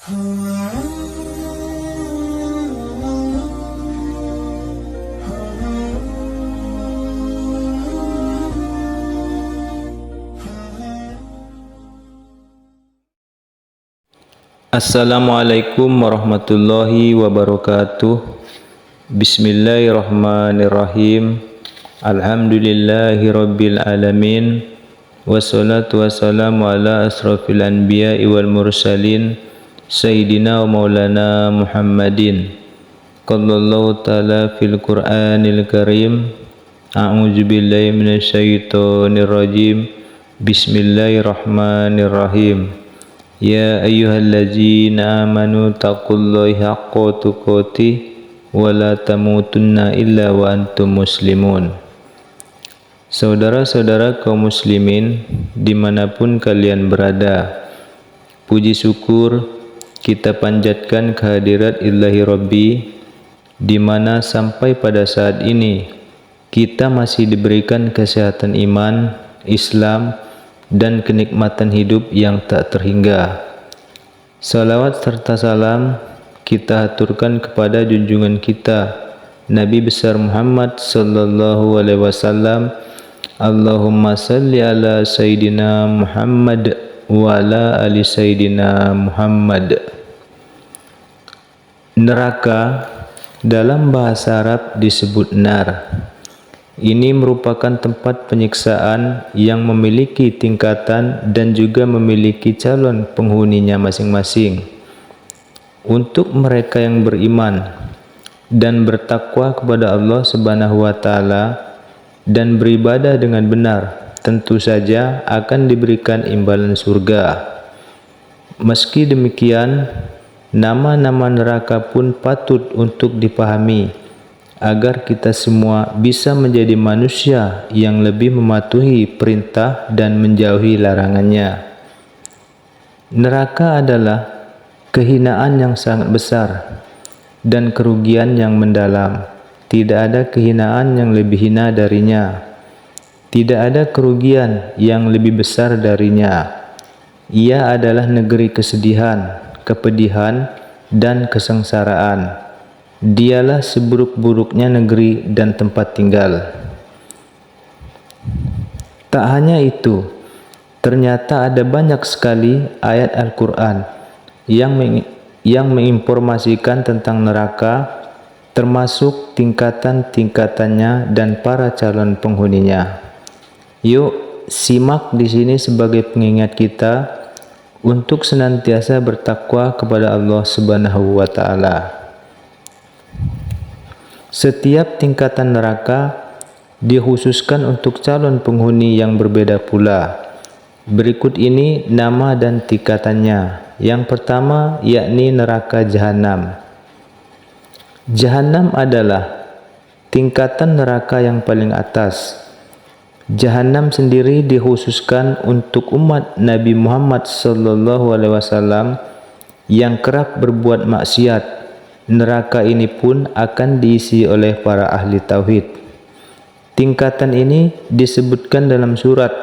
Assalamualaikum warahmatullahi wabarakatuh. Bismillahirrahmanirrahim. Alhamdulillahi rabbil alamin. Wassalatu wassalamu ala asrafil anbiya'i wal mursalin Sayyidina wa maulana Muhammadin. Qallallahu ta'ala fil Qur'anil karim. A'udzu billahi minasyaitonir rajim. Bismillahirrahmanirrahim. Ya ayyuhalladzina amanu taqullaha haqqa tuqatih wa la tamutunna illa wa antum muslimun. Saudara-saudara kaum muslimin dimanapun kalian berada, puji syukur kita panjatkan kehadirat Ilahi Rabbi, di mana sampai pada saat ini kita masih diberikan kesehatan iman, Islam, dan kenikmatan hidup yang tak terhingga. Salawat serta salam kita haturkan kepada junjungan kita Nabi besar Muhammad sallallahu alaihi wasallam. Allahumma salli ala Sayyidina Muhammad wa ala ali Sayyidina Muhammad. Neraka dalam bahasa Arab disebut nar. Ini merupakan tempat penyiksaan yang memiliki tingkatan dan juga memiliki calon penghuninya masing-masing. Untuk mereka yang beriman dan bertakwa kepada Allah Subhanahu wa taala dan beribadah dengan benar, tentu saja akan diberikan imbalan surga. Meski demikian, nama-nama neraka pun patut untuk dipahami agar kita semua bisa menjadi manusia yang lebih mematuhi perintah dan menjauhi larangannya. Neraka adalah kehinaan yang sangat besar dan kerugian yang mendalam. Tidak ada kehinaan yang lebih hina darinya. Tidak ada kerugian yang lebih besar darinya. Ia adalah negeri kesedihan, kepedihan, dan kesengsaraan. Dialah seburuk-buruknya negeri dan tempat tinggal. Tak hanya itu, ternyata ada banyak sekali ayat Al-Quran yang menginformasikan tentang neraka, termasuk tingkatan-tingkatannya dan para calon penghuninya. Yuk, simak di sini sebagai pengingat kita untuk senantiasa bertakwa kepada Allah Subhanahu wa taala. Setiap tingkatan neraka dikhususkan untuk calon penghuni yang berbeda pula. Berikut ini nama dan tingkatannya. Yang pertama yakni neraka Jahanam. Jahanam adalah tingkatan neraka yang paling atas. Jahanam sendiri dikhususkan untuk umat Nabi Muhammad SAW yang kerap berbuat maksiat. Neraka ini pun akan diisi oleh para ahli tauhid. Tingkatan ini disebutkan dalam surat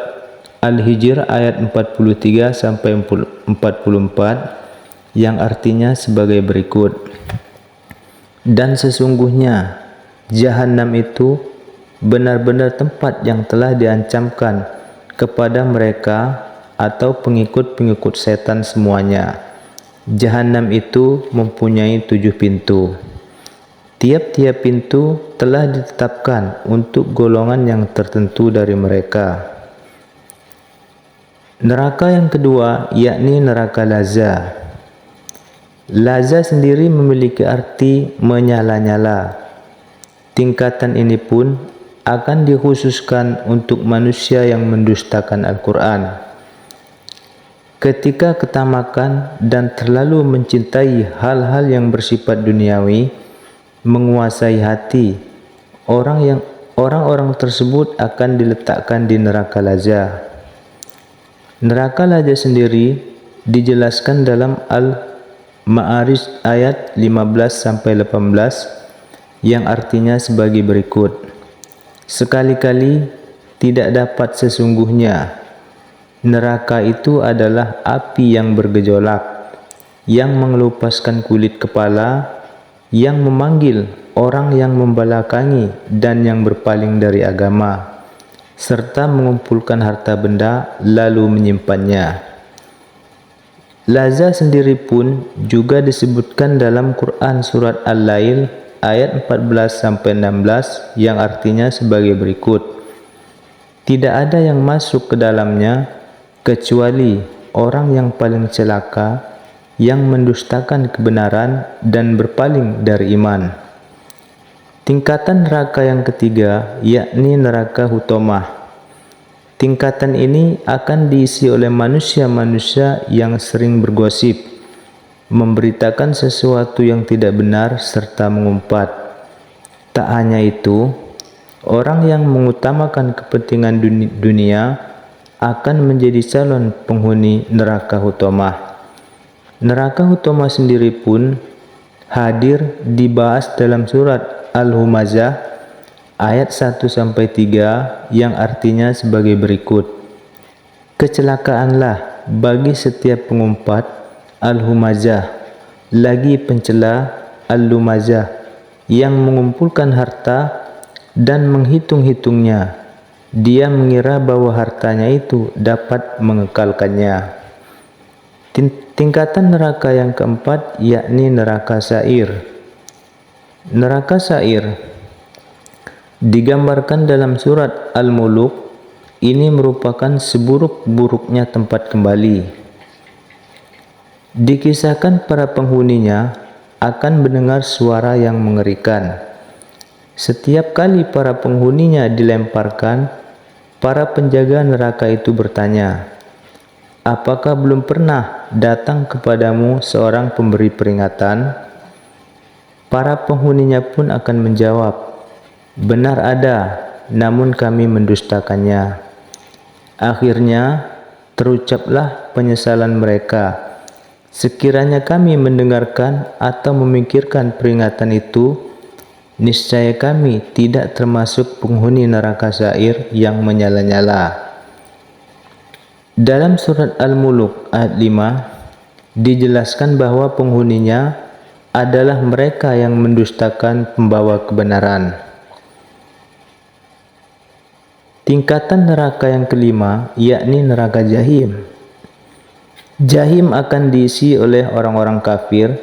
Al-Hijr ayat 43 sampai 44 yang artinya sebagai berikut. Dan sesungguhnya Jahanam itu benar-benar tempat yang telah diancamkan kepada mereka atau pengikut-pengikut setan semuanya. Jahanam itu mempunyai 7 pintu. Tiap-tiap pintu telah ditetapkan untuk golongan yang tertentu dari mereka. Neraka yang kedua yakni neraka Lazza. Lazza sendiri memiliki arti menyala-nyala. Tingkatan ini pun akan dikhususkan untuk manusia yang mendustakan Al-Quran. Ketika ketamakan dan terlalu mencintai hal-hal yang bersifat duniawi menguasai hati, orang-orang tersebut akan diletakkan di neraka Lazza. Neraka Lazza sendiri dijelaskan dalam Al-Ma'arij ayat 15 sampai 18 yang artinya sebagai berikut. Sekali-kali tidak dapat sesungguhnya neraka itu adalah api yang bergejolak. yang mengelupaskan kulit kepala, yang memanggil orang yang membelakangi dan yang berpaling dari agama, serta mengumpulkan harta benda lalu menyimpannya. Laza sendiri pun juga disebutkan dalam Quran surat Al-Lail ayat 14-16 yang artinya sebagai berikut. Tidak ada yang masuk ke dalamnya kecuali orang yang paling celaka, yang mendustakan kebenaran dan berpaling dari iman. Tingkatan neraka yang ketiga yakni neraka hutomah. Tingkatan ini akan diisi oleh manusia-manusia yang sering bergosip, memberitakan sesuatu yang tidak benar serta mengumpat. Tak hanya itu, orang yang mengutamakan kepentingan dunia akan menjadi calon penghuni neraka hutomah. Neraka hutomah sendiri pun hadir dibahas dalam surat Al-Humazah ayat 1-3 yang artinya sebagai berikut. Kecelakaanlah bagi setiap pengumpat Al-Humazah, lagi pencela Al-Lumazah, yang mengumpulkan harta dan menghitung-hitungnya. Dia mengira bahwa hartanya itu dapat mengekalkannya. Tingkatan neraka yang keempat yakni neraka Sa'ir. Neraka Sa'ir digambarkan dalam surat Al-Muluk. Ini merupakan seburuk-buruknya tempat kembali. Dikisahkan para penghuninya akan mendengar suara yang mengerikan. Setiap kali para penghuninya dilemparkan, para penjaga neraka itu bertanya, "Apakah belum pernah datang kepadamu seorang pemberi peringatan?" Para penghuninya pun akan menjawab, "Benar ada, namun kami mendustakannya." Akhirnya terucaplah penyesalan mereka. Sekiranya kami mendengarkan atau memikirkan peringatan itu, niscaya kami tidak termasuk penghuni neraka Sa'ir yang menyala-nyala. Dalam surat Al-Muluk ayat 5 dijelaskan bahwa penghuninya adalah mereka yang mendustakan pembawa kebenaran. Tingkatan neraka yang kelima yakni neraka Jahim. Jahim akan diisi oleh orang-orang kafir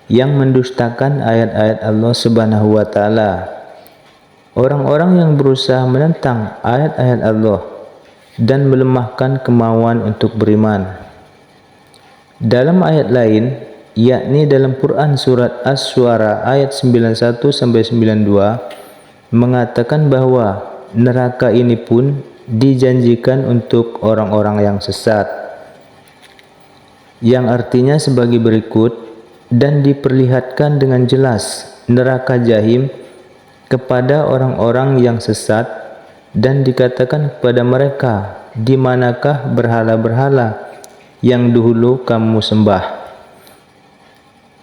yang mendustakan ayat-ayat Allah Subhanahu wa taala. Orang-orang yang berusaha menentang ayat-ayat Allah dan melemahkan kemauan untuk beriman. Dalam ayat lain, yakni dalam Quran surat Asy-Syu'ara ayat 91-92 mengatakan bahwa neraka ini pun dijanjikan untuk orang-orang yang sesat, yang artinya sebagai berikut, dan diperlihatkan dengan jelas neraka Jahim kepada orang-orang yang sesat dan dikatakan kepada mereka, "Di manakah berhala-berhala yang dahulu kamu sembah?"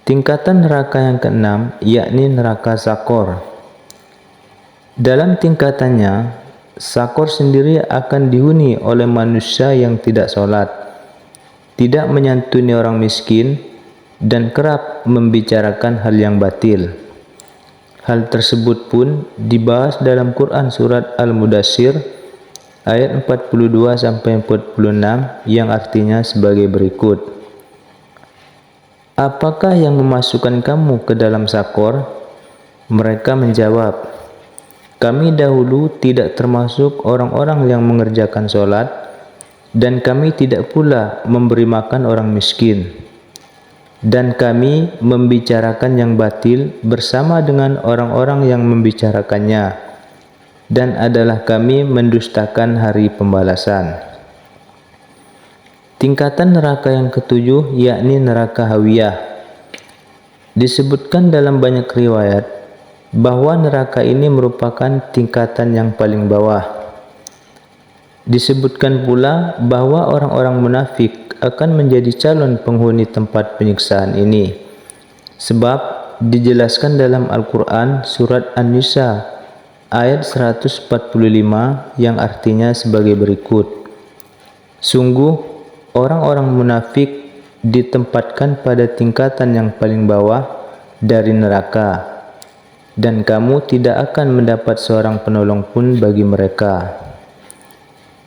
Tingkatan neraka yang keenam yakni neraka Sakor. Dalam tingkatannya, Sakor sendiri akan dihuni oleh manusia yang tidak sholat, tidak menyantuni orang miskin, dan kerap membicarakan hal yang batil. Hal tersebut pun dibahas dalam Quran surat Al-Mudassir ayat 42-46 yang artinya sebagai berikut. "Apakah yang memasukkan kamu ke dalam Sakor?" Mereka menjawab, "Kami dahulu tidak termasuk orang-orang yang mengerjakan sholat, dan kami tidak pula memberi makan orang miskin, dan kami membicarakan yang batil bersama dengan orang-orang yang membicarakannya, dan adalah kami mendustakan hari pembalasan." Tingkatan neraka yang ketujuh yakni neraka Hawiyah. Disebutkan dalam banyak riwayat bahwa neraka ini merupakan tingkatan yang paling bawah. Disebutkan pula bahwa orang-orang munafik akan menjadi calon penghuni tempat penyiksaan ini, sebab dijelaskan dalam Al-Quran surat An-Nisa ayat 145 yang artinya sebagai berikut. Sungguh orang-orang munafik ditempatkan pada tingkatan yang paling bawah dari neraka, dan kamu tidak akan mendapat seorang penolong pun bagi mereka.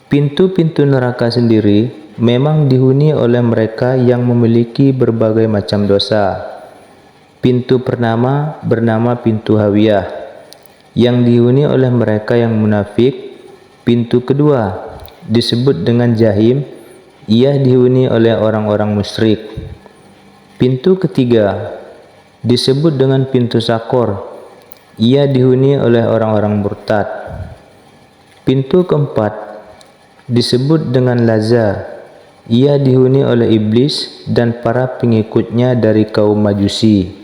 Pintu-pintu neraka sendiri memang dihuni oleh mereka yang memiliki berbagai macam dosa. Pintu pertama bernama pintu Hawiyah, yang dihuni oleh mereka yang munafik. Pintu kedua disebut dengan Jahim, ia dihuni oleh orang-orang musyrik. Pintu ketiga disebut dengan pintu Sakor, ia dihuni oleh orang-orang murtad. Pintu keempat disebut dengan Laza, ia dihuni oleh iblis dan para pengikutnya dari kaum Majusi.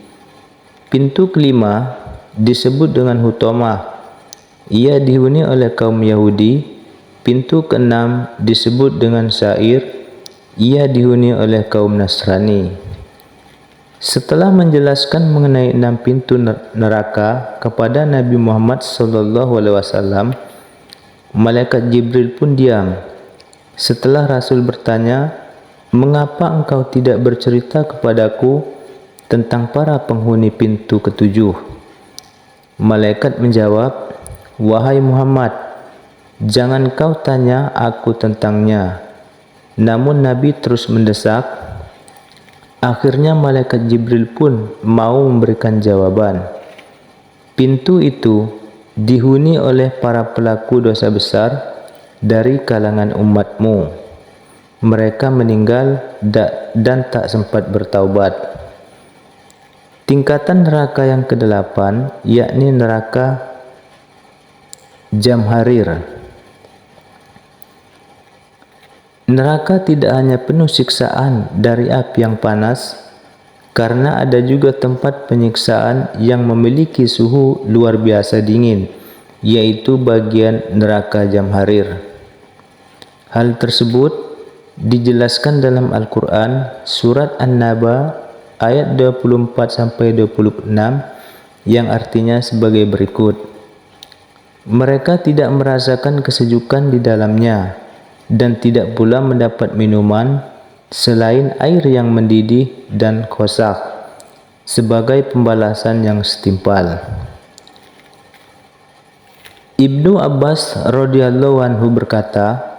Pintu kelima disebut dengan Hutomah, ia dihuni oleh kaum Yahudi. Pintu keenam disebut dengan Sa'ir, ia dihuni oleh kaum Nasrani. Setelah menjelaskan mengenai 6 pintu neraka kepada Nabi Muhammad SAW, malaikat Jibril pun diam. Setelah Rasul bertanya, "Mengapa engkau tidak bercerita kepadaku tentang para penghuni pintu ketujuh?" Malaikat menjawab, "Wahai Muhammad, jangan kau tanya aku tentangnya." Namun Nabi terus mendesak. Akhirnya malaikat Jibril pun mau memberikan jawaban. Pintu itu dihuni oleh para pelaku dosa besar dari kalangan umatmu. Mereka meninggal dan tak sempat bertaubat. Tingkatan neraka yang ke-8 yakni neraka Jamharir. Neraka tidak hanya penuh siksaan dari api yang panas, karena ada juga tempat penyiksaan yang memiliki suhu luar biasa dingin, yaitu bagian neraka Jamharir. Hal tersebut dijelaskan dalam Al-Quran surat An-Naba ayat 24-26 yang artinya sebagai berikut. Mereka tidak merasakan kesejukan di dalamnya dan tidak pula mendapat minuman selain air yang mendidih dan khosak sebagai pembalasan yang setimpal. Ibnu Abbas radhiyallahu anhu berkata,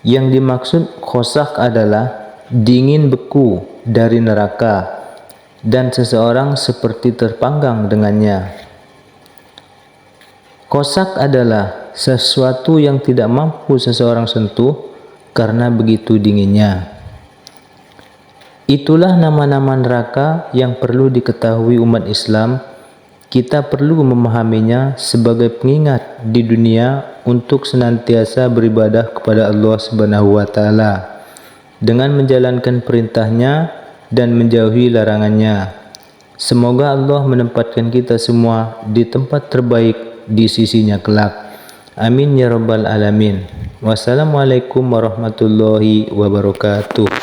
yang dimaksud khosak adalah dingin beku dari neraka dan seseorang seperti terpanggang dengannya. Khosak adalah sesuatu yang tidak mampu seseorang sentuh karena begitu dinginnya. Itulah nama-nama neraka yang perlu diketahui umat Islam. Kita perlu memahaminya sebagai pengingat di dunia untuk senantiasa beribadah kepada Allah Subhanahu wa taala dengan menjalankan perintahnya dan menjauhi larangannya. Semoga Allah menempatkan kita semua di tempat terbaik di sisinya kelak. Amin ya rabbal alamin. Wassalamualaikum warahmatullahi wabarakatuh.